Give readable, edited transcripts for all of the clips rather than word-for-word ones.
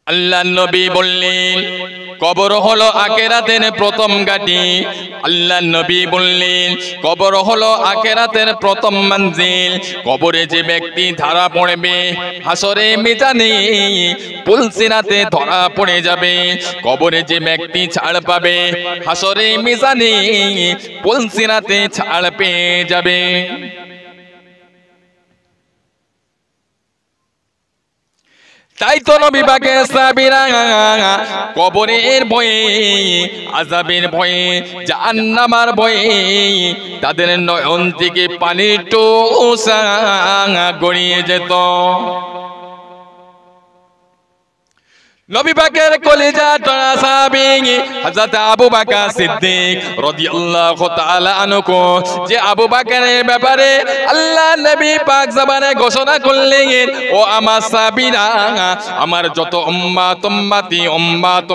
আল্লাহ নবী বললেন কবর হলো আখিরাতের প্রথম ঘাঁটি। আল্লাহ নবী বললেন কবর হলো আখিরাতের প্রথম মঞ্জিল। কবরে যে ব্যক্তি ধরা পড়বে হাসরে মিজানে পুলসিরাতে ধরা পড়ে যাবে। কবরে যে ব্যক্তি ছাড় পাবে হাসরে মিজানে পুলসিরাতে ছাড় পেয়ে যাবে। তাই তো নবী পাকের সাহাবীরা কবরের ভয়ে, আযাবের ভয়ে, জাহান্নামের ভয়ে তাদের নয়ন থেকে পানির টোসা গড়িয়ে যেত। নবী পাকের কলিজা টরা সাহাবী হযরত আবু বকর সিদ্দিক রাদিয়াল্লাহু তাআলা আনহু, যে আবু বকরের ব্যাপারে আল্লাহ নবী পাক জবানে ঘোষণা করলেন, ও আমার সাহাবীরা, আমার যত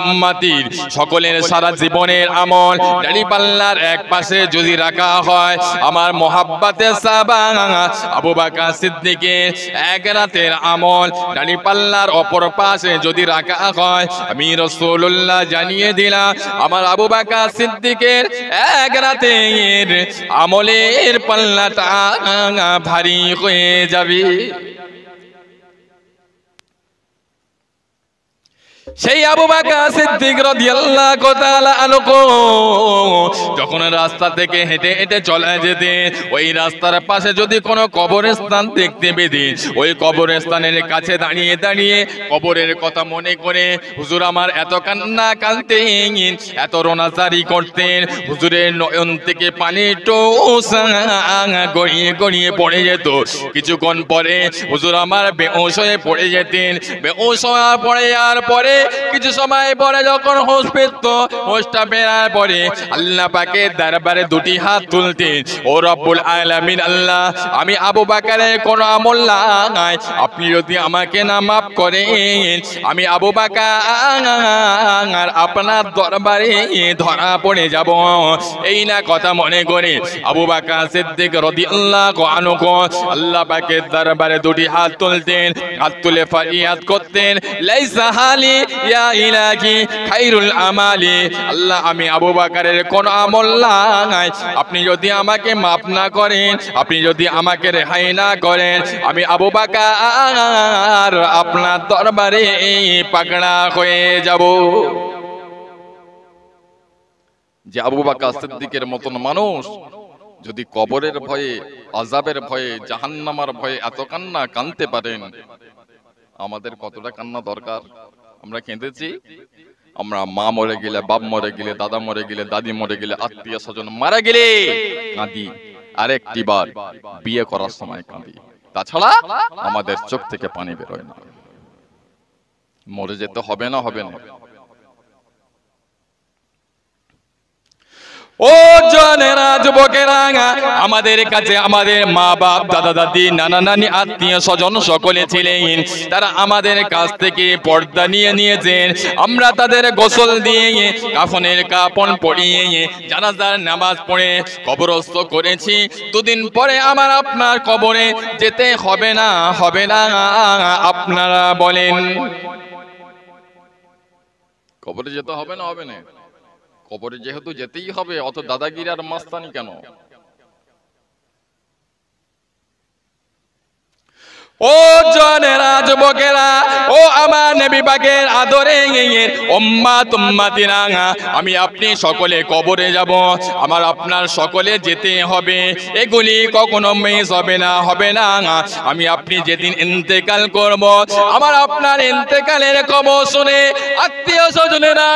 উম্মতির সকলের সারা জীবনের আমল দাড়ি পাল্লার এক পাশে যদি রাখা হয়, আমার মোহাব্বতের সাহাবা আবু বকর সিদ্দিকের এক রাতের আমল দাড়ি পাল্লার অপর পাশে যদি রাখা হয়, আমি রাসূলুল্লাহ জানিয়ে দিলাম আমার আবু বকর সিদ্দিকের এক রাতের আমলের পাল্লাটা ভারী হয়ে যাবে। সেই আবু বকর সিদ্দিক রাদিয়াল্লাহু তাআলা আনহু যখন রাস্তা থেকে হেঁটে হেঁটে চলে যেতেন, ওই রাস্তার পাশে যদি কোনো কবরস্থান দেখতে পেতেন, ওই কবরস্থানের কাছে দাঁড়িয়ে দাঁড়িয়ে কবরের কথা মনে করে হুজুর আমার এত কান্না কাঁদতেন, এত রোনাজারি করতেন, হুজুরের নয়ন থেকে পানি টোসা গড়িয়ে গড়িয়ে পড়ে যেত। কিছুক্ষণ পরে হুজুর আমার বেহুশ হয়ে পড়ে যেতেন। বেহুশ হয়ে পড়ে যাওয়ার পরে কিছু সময় পরে যখন হোশটা বেরার পরে আল্লাহ পাকের দরবারে দুটি হাত তুলতেন, ও রব্বুল আলামিন, আল্লাহ আমি আবু বকরের কোনো আমল নাই, আপনি যদি আমাকে না মাফ করেন আমি আবু বকর আপনার দরবারে ধরা পড়ে যাব। এই না কথা মনে করে আবু বকর সিদ্দিক রাদিয়াল্লাহু আনহু আল্লাহ পাকের দরবারে দুটি হাত তুলতেন, হাত তুলে ফরিয়াদ করতেন, লাইসা হালি ইয়া ইলাহি খায়রুল আমালি, আল্লাহ আমি আবু বকরের কোন আমল নাই, আপনি যদি আমাকে মাফ না করেন, আপনি যদি আমাকে রেহাই না করেন, আমি আবু বকর আপনার দরবারে পাকড়া হয়ে যাব। যে আবু বকর সিদ্দিকের মতন মানুষ যদি কবরের ভয়ে, আযাবের ভয়ে, জাহান্নামের ভয়ে এত কান্না কাঁদতে পারেন, আমাদের কতটা কান্না দরকার। আমরা কেঁদেছি, আমরা মা মরে গেলে, বাপ মরে গেলে, দাদা মরে গেলে, দাদি মরে গেলে, আত্মীয় স্বজন মারা গেলে কাঁদি, আরেকটি বার বিয়ে করার সময় কাঁদি, তাছাড়া আমাদের চোখ থেকে পানি বেরোয় না। মরে যেতে হবে না, হবে না। ও জনেরা, যুবকেরা, আমাদের কাছে আমাদের মা বাপ, দাদা দাদি, নানা নানি, আত্মীয় স্বজন সকলে ছিলেন। তারা আমাদের কাছ থেকে পর্দা নিয়ে নিয়েছেন। আমরা তাদের গোসল দিয়ে, কাফনের কাফন পরিয়ে, জানাজার নামাজ পড়ে কবরস্থ করেছি। দুদিন পরে আমার আপনার কবরে যেতে হবে না, হবে না? আপনারা বলেন, কবরে যেতে হবে না, হবে না? কবরে যেহেতু যেতেই হবে, অত দাদাগিরি আর মাস্তানি কেন? ও জনেরা, যুবকেরা, ও আমার নবী পাকের আদরের উম্মতিরা, আমি আপনি সকলে কবরে যাব, আমার আপনার সকলে যেতে হবে। এগুলি কখনো মিস হবে না, হবে না। আমি আপনি যেদিন ইন্তেকাল করব, আমার আপনার ইন্তেকালের খবর শুনে আত্মীয় স্বজনেরা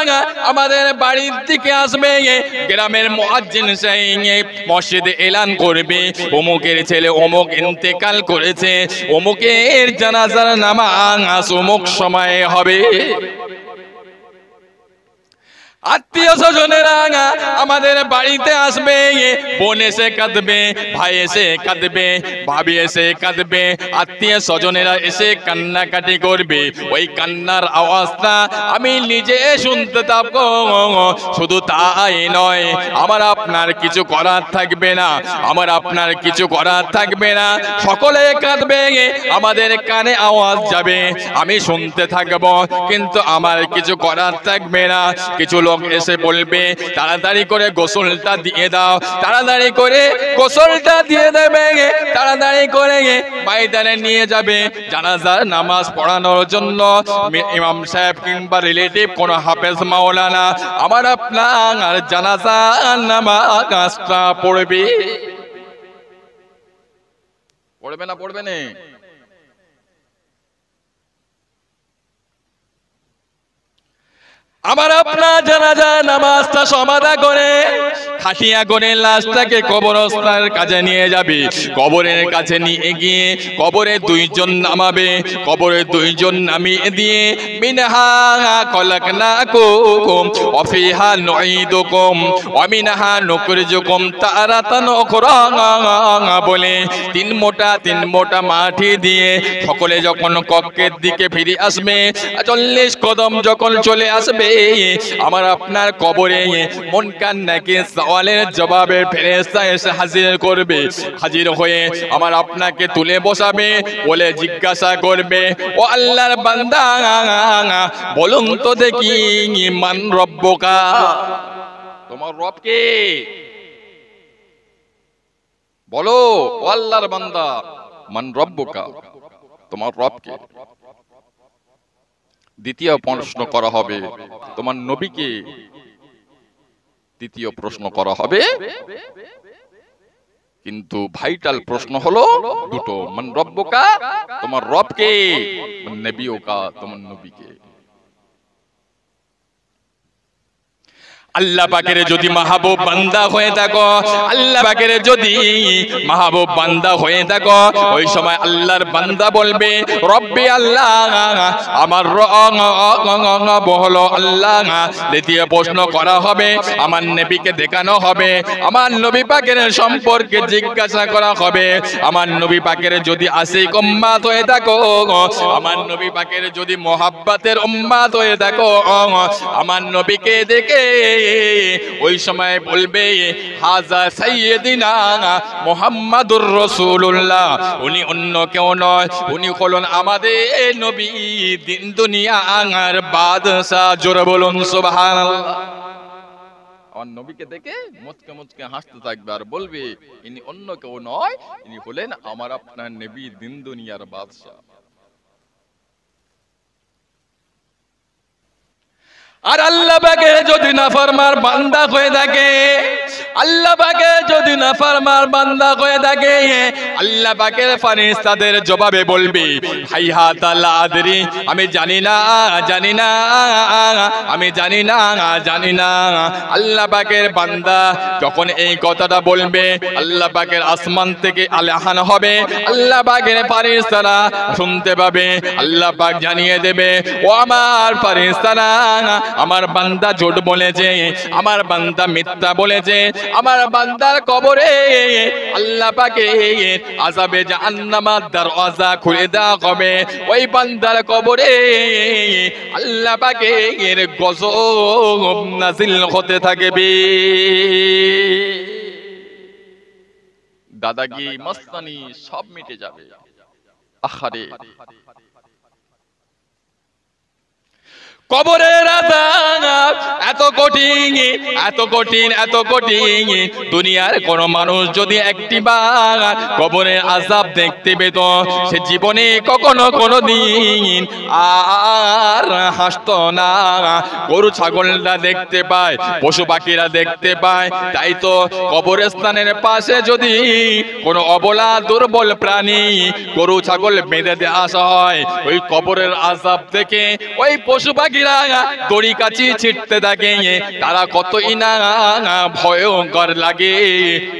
আমাদের বাড়ির দিকে আসবে। গ্রামের মুয়াজ্জিন সাহেব মসজিদে এলান করবে, অমুকের ছেলে অমুক ইন্তেকাল করেছে, অমুকের জানাজার নামাজ অমুক সময়ে হবে। আত্মীয় স্বজনেরা আমাদের বাড়িতে আসবে, বোন এসে কাঁদবে, ভাই এসে কাঁদবে, ভাবি এসে কাঁদবে, আত্মীয় স্বজনেরা এসে কান্নাকাটি করবে। ওই কান্নার আওয়াজটা আমি নিজে শুনতে থাকবো। শুধু তাই নয়, আমার আপনার কিছু করার থাকবে না, আমার আপনার কিছু করার থাকবে না। সকলে কাঁদবে, আমাদের কানে আওয়াজ যাবে, আমি শুনতে থাকবো, কিন্তু আমার কিছু করার থাকবে না। কিছু লোক এসে বলবে, তাড়াতাড়ি করে গোসলটা দিয়ে দাও, তাড়াতাড়ি করে গোসলটা দিয়ে দেবে, তাড়াতাড়ি করে ময়দানে নিয়ে যাবে জানাজার নামাজ পড়ানোর জন্য। ইমাম সাহেব কিংবা রিলেটিভ কোন হাফেজ মাওলানা আমার আপনার জানাজার নামাজটা পড়বে। পড়বে না পড়বে না? আমার আপনার জানাজা নামাজটা সমাধা করে খাটিয়া করে লাশটাকে কবরস্থানের কাছে নিয়ে যাবে। কবরের কাছে নিয়ে গিয়ে কবরে দুইজন নামাবে, কবরে দুইজন নামিয়ে দিয়ে মিনহা খলাকনাকুম ওয়া ফিহা নুঈদুকুম ওয়া মিনহা নুখরিজুকুম তারাতান উখরা বলে তিন মোটা মাটি দিয়ে সকলে যখন কক্ষের দিকে ফিরে আসবে, 40 কদম যখন চলে আসবে, আমার আপনার কবরে মুনকার নাকির সওয়ালের জবাবে ফেরেশতা এসে হাজির করবে। হাজির হয়ে আমার আপনাকে তুলে বসাবে, বলে জিজ্ঞাসা করবে, ও আল্লাহর বান্দা বলুন তো দেখি মান রব্বুকা, তোমার রব কে? বলো ও আল্লাহর বান্দা, মান রব্বুকা, তোমার রব কে? দ্বিতীয় প্রশ্ন করা হবে তোমার নবীকে, তৃতীয় প্রশ্ন করা হবে, কিন্তু ভাইটাল প্রশ্ন হলো দুটো, মান রব্বুকা, তোমার রব কে, মান নবিয়ুকা, তোমার নবীকে। আল্লাহ পাকের যদি মাহবুব বান্দা হয়ে থাকো, আল্লাহ পাকের যদি মাহবুব বান্দা হয়ে থাকো, ওই সময় আল্লাহর বান্দা বলবে, রব্বি আল্লাহ, আমার রব হলো আল্লাহ। দ্বিতীয় প্রশ্ন করা হবে, আমার নবীকে দেখানো হবে, আমার নবী পাকের সম্পর্কে জিজ্ঞাসা করা হবে। আমার নবী পাকের যদি আশিক উম্মত হয়ে থাকো, আমার নবী পাকের যদি মোহাব্বতের উম্মত হয়ে থাকো, আমার নবীকে দেখে ওই সময় বলবে, হাজা সাইয়্যিদিনা মুহাম্মাদুর রাসূলুল্লাহ, উনি অন্য কেউ নয়, উনি হলেন আমাদের নবী, দিন দুনিয়ার বাদশা। জোরে বলুন সুবহানাল্লাহ। আমার নবীকে দেখে মুচকে মুচকে হাসতে থাকবে আর বলবে, ইনি অন্য কেউ নয়, ইনি হলেন আমার আপনার নবী, দিন দুনিয়ার বাদশা। আর আল্লাহ পাকের যদি নাফরমান বান্দা হয়ে থাকে, আল্লাহ পাকের যদি নাফরমান বান্দা হয়ে থাকে, আল্লাহ পাকের ফেরেশতাদের জবাবে বলবে, হাইহাতা লা আদরি, আমি জানি না, জানি না, আমি জানি না, জানি না। আল্লাহ পাকের বান্দা যখন এই কথাটা বলবে, আল্লাহ পাকের আসমান থেকে আলাহান হবে, আল্লাহ পাকের ফেরেশতারা শুনতে পাবে, আল্লাহ পাক জানিয়ে দেবে, ও আমার ফেরেশতারা, আমার বান্দা জোট বলেছে, আমার বান্দা মিথ্যা বলেছে, আমার বান্দার কবরে আল্লাহ পাকের আযাবে জাহান্নামের দরওয়াজা খুলে দেওয়া হবে। ওই বান্দার কবরে আল্লাহ পাকের গজব নাযিল হতে থাকবে। দাদাগিরি মস্তানি সব মিটে যাবে। আহারে, কবরের আযাব এত কঠিন, এত কঠিন, এত কঠিন, দুনিয়ার কোন মানুষ যদি একটিবার কবরের আযাব দেখতে পেত, সে জীবনে কখনো কোনোদিন আর হাসতো না। গরু ছাগলরা দেখতে পায়, পশু পাখিরা দেখতে পায়, তাই তো কবরস্থানের পাশে যদি কোনো অবলা দুর্বল প্রাণী গরু ছাগল বেঁধে দিয়ে আসা হয়, ওই কবরের আযাব থেকে ওই পশু পাখিরা দড়ি কাছি ছিটতে থাকে, তারা কতই না ভয়ঙ্কর লাগে,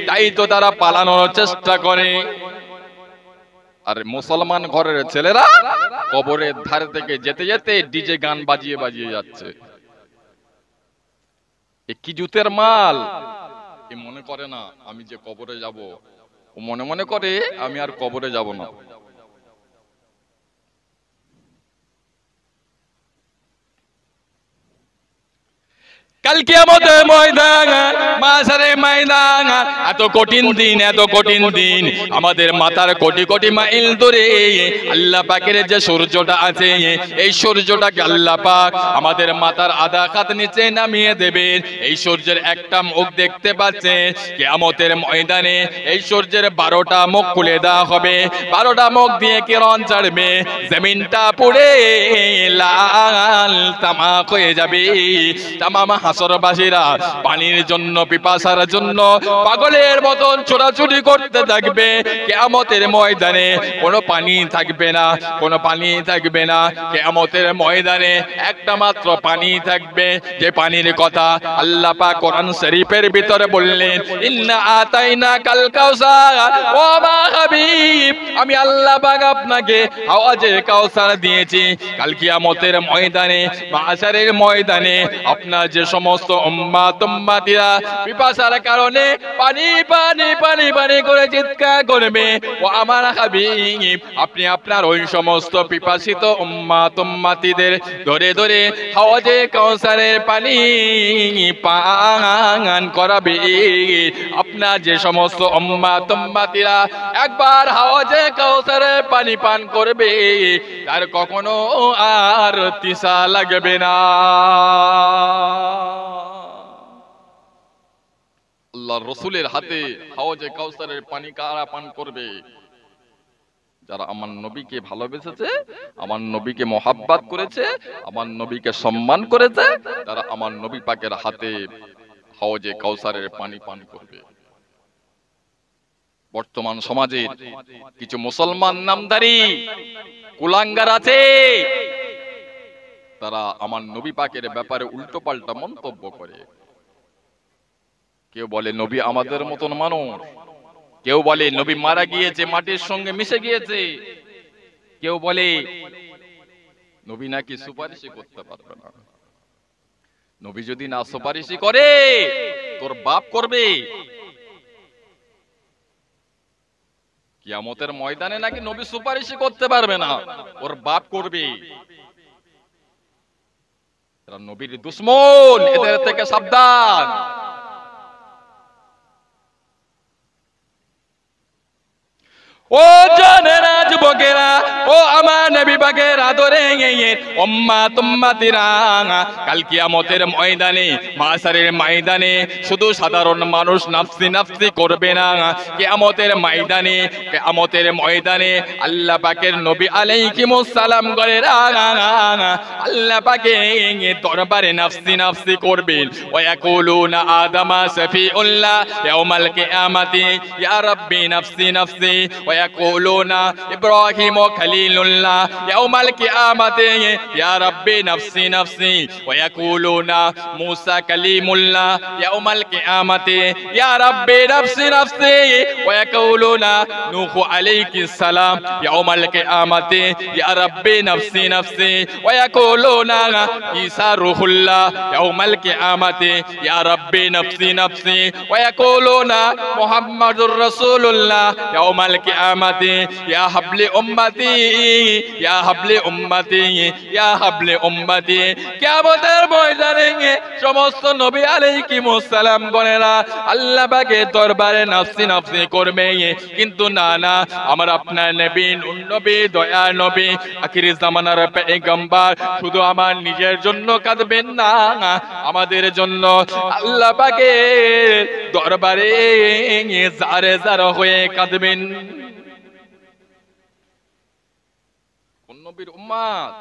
তাই তো তারা পালানোর চেষ্টা করে। আর মুসলমান ঘরের ছেলেরা কবরের ধারে থেকে যেতে যেতে ডিজে গান বাজিয়ে বাজিয়ে যাচ্ছে। এ কি জুতের মাল। এ মনে করে না আমি যে কবরে যাব, ও মনে মনে করে আমি আর কবরে যাব না। কাল কিয়ামতের ময়দান, মাশারে ময়দান, এত কঠিন দিন, এত কঠিন দিন। আমাদের মাথার কোটি কোটি মাইল দূরে আল্লাহ পাকের যে সূর্যটা আছে, এই সূর্যটাকে আল্লাহ পাক আমাদের মাথার আধা কাত নিচে নামিয়ে দেবেন। এই সূর্যের একটা মুখ দেখতে পাচ্ছেন, কিয়ামতের ময়দানে এই সূর্যের 12টা মুখ খুলে দেওয়া হবে। 12টা মুখ দিয়ে কিরণ ছাড়বে, জমিনটা পুড়ে লাল তামাক হয়ে যাবে। তামাম হাসরবাসীরা পানির জন্য, পিপাসার জন্য পাগলের মতন ছোটাছুটি করতে থাকবে। কিয়ামতের ময়দানে কোনো পানি থাকবে না, কোনো পানি থাকবে না। কিয়ামতের ময়দানে একটা মাত্র পানি থাকবে, যে পানির কথা আল্লাহ পাক কোরআন শরীফের ভিতরে বললেন, ইন্না আতাইনা কাল কাউসার ও মা হাবিব, আমি আল্লাহ পাক আপনাকে হাওয়াজে কাউসার দিয়েছি। কাল কিয়ামতের ময়দানে, মাশারের ময়দানে আপনার যে সমস্ত উম্মাত উম্মাতিরা পিপাসার কারণে পানি পানি পানি পানি করে চিৎকার করবে, ও আমার হাবিব আপনি আপনার ওই সমস্ত পিপাসিত উম্মাত উম্মাতিদের ধরে ধরে হাওয়াজে কাউসারের পানি পান করাবে। আপনার যে সমস্ত উম্মাত উম্মাতিরা একবার হাওয়াজে কাউসারের পানি পান করবে, তার কখনো আর তৃষা লাগবে না। আল্লাহর রাসূলের হাতে হাওয়াজে কাউসারের পানি কারা পান করবে? যারা আমার নবীকে ভালোবেসেছে, আমার নবীকে মহাব্বত করেছে, আমার নবীকে সম্মান করেছে, তারা আমার নবী পাকের হাতে হাওয়াজে কাউসারের পানি পান করবে। বর্তমান সমাজের কিছু মুসলমান নামধারী কুলাঙ্গার আছে, তারা আমার নবী পাকের ব্যাপারে উল্টো পাল্টা মন্তব্য করে। কেউ বলে নবী আমাদের মতন মানুষ, কেউ বলে নবী মারা গিয়েছে, মাটির সঙ্গে মিশে গিয়েছে, কেউ বলে নবী নাকি সুপারিশই করতে পারবে না। নবী যদি না সুপারিশই করে, তোর বাপ করবে। কিয়ামতের ময়দানে নাকি নবী সুপারিশই করতে পারবে না, ওর বাপ করবে। এরা নবীর দুশমন, এদের থেকে সাবধান। ও জানেরা, যুবকেরা, ও আমার নবী পাকের আদরে উম্মাত উম্মাতিরা, কাল কিয়ামতের ময়দানে, মাশারের ময়দানে শুধু সাধারণ মানুষ নাফসি নাফসি করবে না। কিয়ামতের ময়দানে, কিয়ামতের ময়দানে আল্লাহ পাকের নবী আলাইহিমুস সালাম করে আল্লাহ পাকের দরবারে নাফসি নাফসি করবেন। ওয়া ইয়াকুলুনা আদামা শাফিউল্লাহ ইয়াউমাল কিয়ামাতি ইয়া রাব্বি নাফসি নাফসি, ويقولون إبراهيم خليل الله يوم القيامة يا ربي نفسي نفسي، ويقولون موسى كليم الله يوم القيامة يا ربي نفسي نفسي، ويقولون نوح عليه السلام يوم القيامة يا ربي نفسي نفسي، ويقولون عيسى روح الله يوم القيامة يا ربي نفسي نفسي، ويقولون محمد رسول الله يوم القيامة يا حبل أمتي يا حبل أمتي يا حبل أمتي। কিয়ামতের ময়দানে সমস্ত নবী আলাইহিমুস সালাম গণেরা আল্লাহ পাকের দরবারে নাফসি নাফসি করবে, কিন্তু না না, আমার আপনার নবী, নবী দয়া নবী, আখির জামানার পয়গম্বর শুধু আমার নিজের জন্য কাঁদবেন না, আমাদের জন্য আল্লাহ পাকের দরবারে জারে জারে হয়ে কাঁদবেন। নবীর উম্মত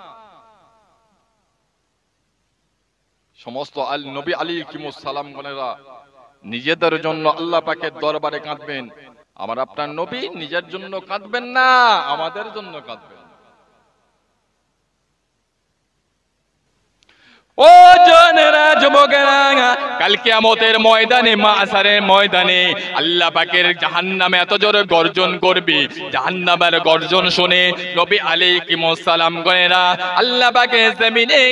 সমস্ত নবী আলাইহিমুস সালাম গণেরা নিজেদের জন্য আল্লাহ পাকের দরবারে কাঁদবেন। আমার আপনার নবী নিজের জন্য কাঁদবেন না, আমাদের জন্য কাঁদবেন। ও জানেরা, যুবকেরা, কাল কিয়ামতের ময়দানে, মাশারের ময়দানে আল্লাহ পাকের জাহান্নামে এত জোরে গর্জন করবে, জাহান্নামের গর্জন শুনে নবী আলাইহিস সালাম গণেরা আল্লাহ পাকের জমিনে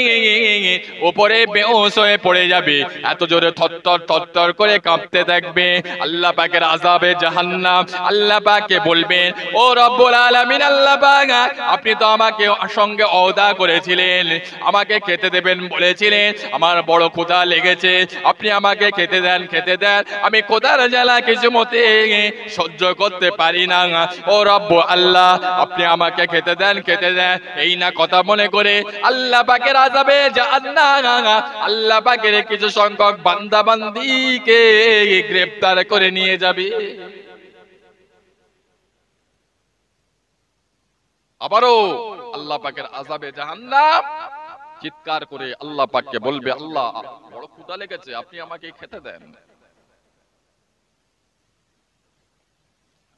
উপরে বেহুশ হয়ে পড়ে যাবে, এত জোরে থরথর থরথর করে কাঁপতে থাকবে। আল্লাহ পাকের আযাবে জাহান্নাম, আল্লাহ পাককে বলবেন, ও রব্বুল আলামিন, আল্লাহ পাক আপনি তো আমাকে সঙ্গে ওয়াদা করেছিলেন, আমাকে খেতে দেবেন বলেছিলেন, আমার বড় ক্ষুধা লেগেছে, আপনি আমাকে খেতে দেন, খেতে দেন, আমি ক্ষুধার জ্বালা কিছু মতে সহ্য করতে পারি না। ও রব্ব আল্লাহ, আপনি আমাকে খেতে দেন, খেতে দেন। এই না কথা মনে করে আল্লাহ পাকের আযাবে জাহান্নাম আল্লাহ পাকের কিছু সংখ্যক বান্দা বান্দীকে গ্রেফতার করে নিয়ে যাবে। আবারও আল্লাহ পাকের আযাবে জাহান্নাম চিৎকার করে আল্লাহ পাককে বলবে, আল্লাহ বড় ক্ষুধা লেগেছে, আপনি আমাকে খেতে দেন,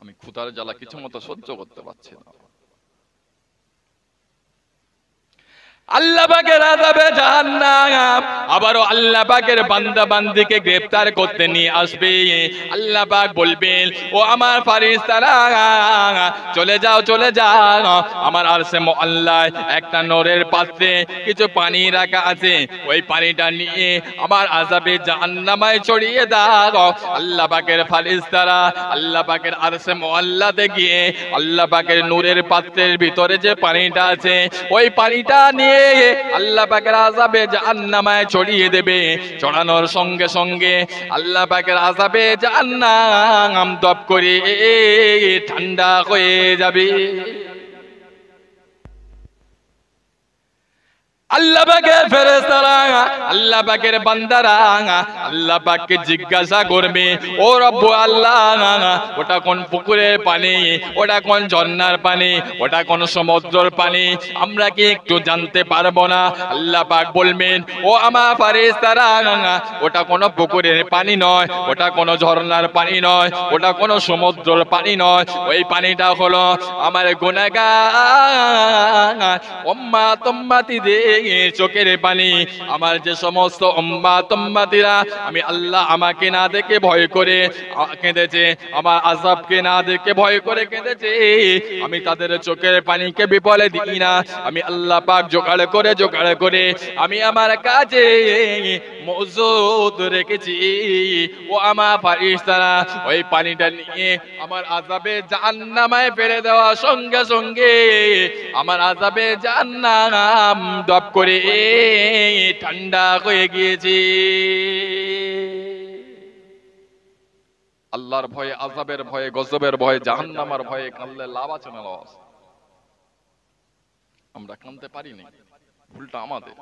আমি ক্ষুধার জ্বালা কিছু মতো সহ্য করতে পারছি না। আল্লাহ পাকের আযাবে জাহান্নাম আবারও আল্লাহ পাকের বান্দা বান্দীকে গ্রেফতার করতে নিয়ে আসবে। আল্লাহ পাক বলবেন, ও আমার ফেরেশতারা, চলে যাও, চলে যাও, আমার আরশে মুআল্লায় একটা নূরের পাত্রে কিছু পানি রাখা আছে, ওই পানিটা নিয়ে আমার আযাবে জাহান্নামায় ছড়িয়ে দাও। আল্লাহ পাকের ফেরেশতারা আল্লাহ পাকের আরশে মুআল্লাতে গিয়ে আল্লাহ পাকের নূরের পাত্রের ভিতরে যে পানিটা আছে, ওই পানিটা নিয়ে আল্লাহ পাকের আযাবে জাহান্নামায় ছড়িয়ে দেবে। ছড়ানোর সঙ্গে সঙ্গে আল্লাহ পাকের আযাবে জাহান্নাম দপ করে ঠান্ডা হয়ে যাবে। আল্লাহ পাকের ফেরেশতারা, আল্লাহ পাকের বান্দারা আল্লাহ পাককে জিজ্ঞাসা করবে, ও রব্বু আল্লাহ, ওটা কোন পুকুরের পানি, ওটা কোন ঝর্ণার পানি, ওটা কোন সমুদ্রের পানি, আমরা কি একটু জানতে পারবো না? আল্লাহ পাক বলবেন, ও আমার ফেরেশতারা, ওটা কোন পুকুরের পানি নয়, ওটা কোন ঝর্ণার পানি নয়, ওটা কোন সমুদ্রের পানি নয়, ওই পানিটা হলো আমার গুনাহগার উম্মাত উম্মতিদের চোখের পানি। আমার যে সমস্ত উম্মাত উম্মতিরা আমি আল্লাহ আমাকে না দেখে ভয় করে কেঁদেছে, আমার আযাবকে না দেখে ভয় করে কেঁদেছে, আমি তাদের চোখের পানিকে বিফলে দিই না, আমি আল্লাহ পাক জোগাড় করে আমি আমার কাছে মজুদ রেখেছি। ও আমার ফেরেশতারা ওই পানিটা নিয়ে আমার আযাবে জাহান্নামায় ফেলে দেওয়া সঙ্গে সঙ্গে আমার আযাবে জাহান্নাম দপ করে ঠান্ডা হয়ে গিয়েছে। আল্লাহর ভয়ে, আযাবের ভয়ে, গজবের ভয়ে, জাহান্নামের ভয়ে কাঁদলে লাভ আছে না লস? আমরা কাঁদতে পারি না, ভুলটা আমাদের।